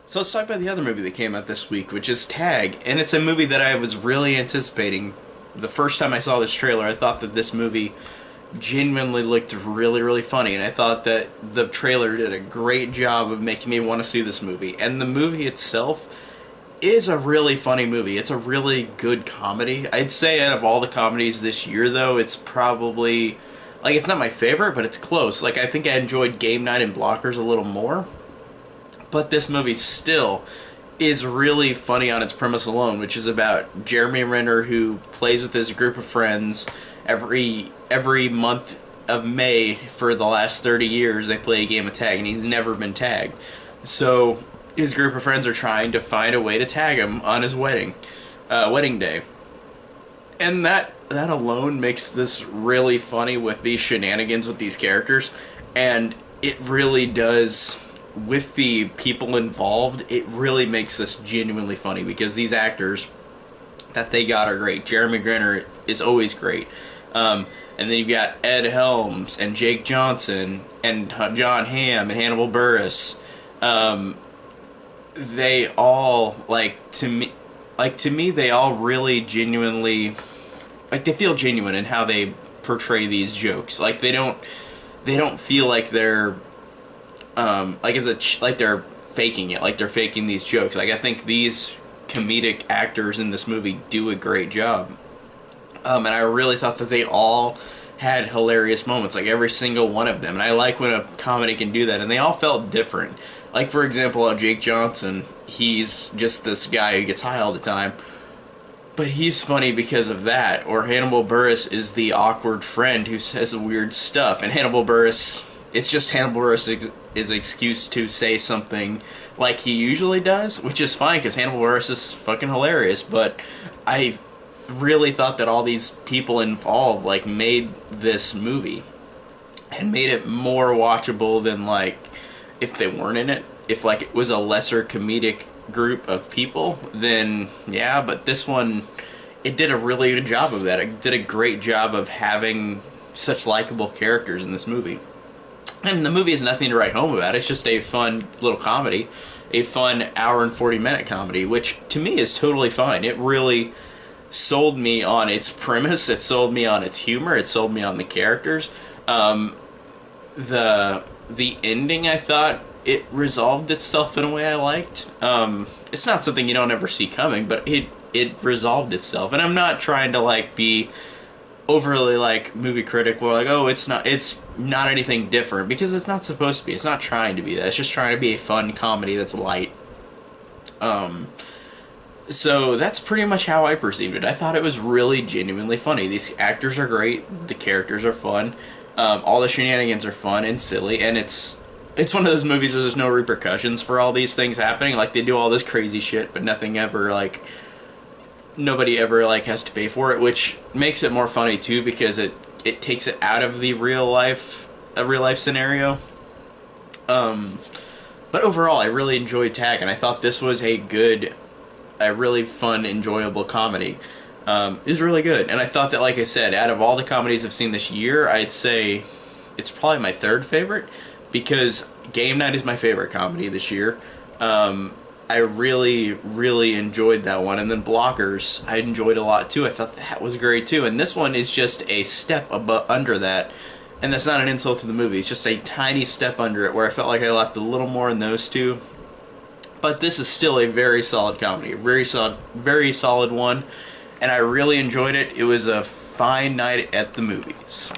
So let's talk about the other movie that came out this week, which is Tag. And it's a movie that I was really anticipating. The first time I saw this trailer, I thought that this movie genuinely looked really, really funny. And I thought that the trailer did a great job of making me want to see this movie. And the movie itself is a really funny movie. It's a really good comedy. I'd say out of all the comedies this year, though, it's probably... Like, it's not my favorite, but it's close. Like, I think I enjoyed Game Night and Blockers a little more. But this movie still is really funny on its premise alone, which is about Jeremy Renner, who plays with his group of friends every month of May for the last 30 years. They play a game of tag, and he's never been tagged. So his group of friends are trying to find a way to tag him on his wedding day, and that alone makes this really funny with these shenanigans with these characters, and it really does. With the people involved, it really makes this genuinely funny because these actors that they got are great. Jeremy Renner is always great. And then you've got Ed Helms and Jake Johnson and John Hamm and Hannibal Buress. They all, to me, they all really genuinely, they feel genuine in how they portray these jokes. Like, they don't feel like they're like they're faking it, like they're faking these jokes. Like, I think these comedic actors in this movie do a great job. And I really thought that they all had hilarious moments, like every single one of them. And I like when a comedy can do that, and they all felt different. Like, for example, Jake Johnson, he's just this guy who gets high all the time, but he's funny because of that. Or Hannibal Buress is the awkward friend who says weird stuff, and Hannibal Buress, it's just Hannibal Buress' excuse to say something like he usually does, which is fine because Hannibal Buress is fucking hilarious. But I really thought that all these people involved made this movie and made it more watchable than if they weren't in it. If it was a lesser comedic group of people, then yeah. But this one, it did a really good job of that. It did a great job of having such likable characters in this movie. And the movie has nothing to write home about. It's just a fun little comedy. A fun hour and 40-minute comedy, which to me is totally fine. It really sold me on its premise. It sold me on its humor. It sold me on the characters. The ending, I thought, it resolved itself in a way I liked. It's not something you don't ever see coming, but it resolved itself. And I'm not trying to be overly movie critic where oh, it's not anything different, because it's not supposed to be. It's not trying to be that. It's just trying to be a fun comedy that's light. So that's pretty much how I perceived it. I thought it was really genuinely funny. These actors are great. The characters are fun. All the shenanigans are fun and silly, and it's one of those movies where there's no repercussions for all these things happening. Like, they do all this crazy shit, but nothing ever nobody ever has to pay for it, which makes it more funny too, because it takes it out of the real life scenario. But overall, I really enjoyed Tag, and I thought this was a really fun, enjoyable comedy. It was really good, and I thought that, like I said, out of all the comedies I've seen this year, I'd say it's probably my third favorite, because Game Night is my favorite comedy this year. I really, really enjoyed that one. And then Blockers, I enjoyed a lot too. I thought that was great too. And this one is just a step under that. And that's not an insult to the movie. It's just a tiny step under it, where I felt like I left a little more in those two. But this is still a very solid comedy. A very solid one. And I really enjoyed it. It was a fine night at the movies.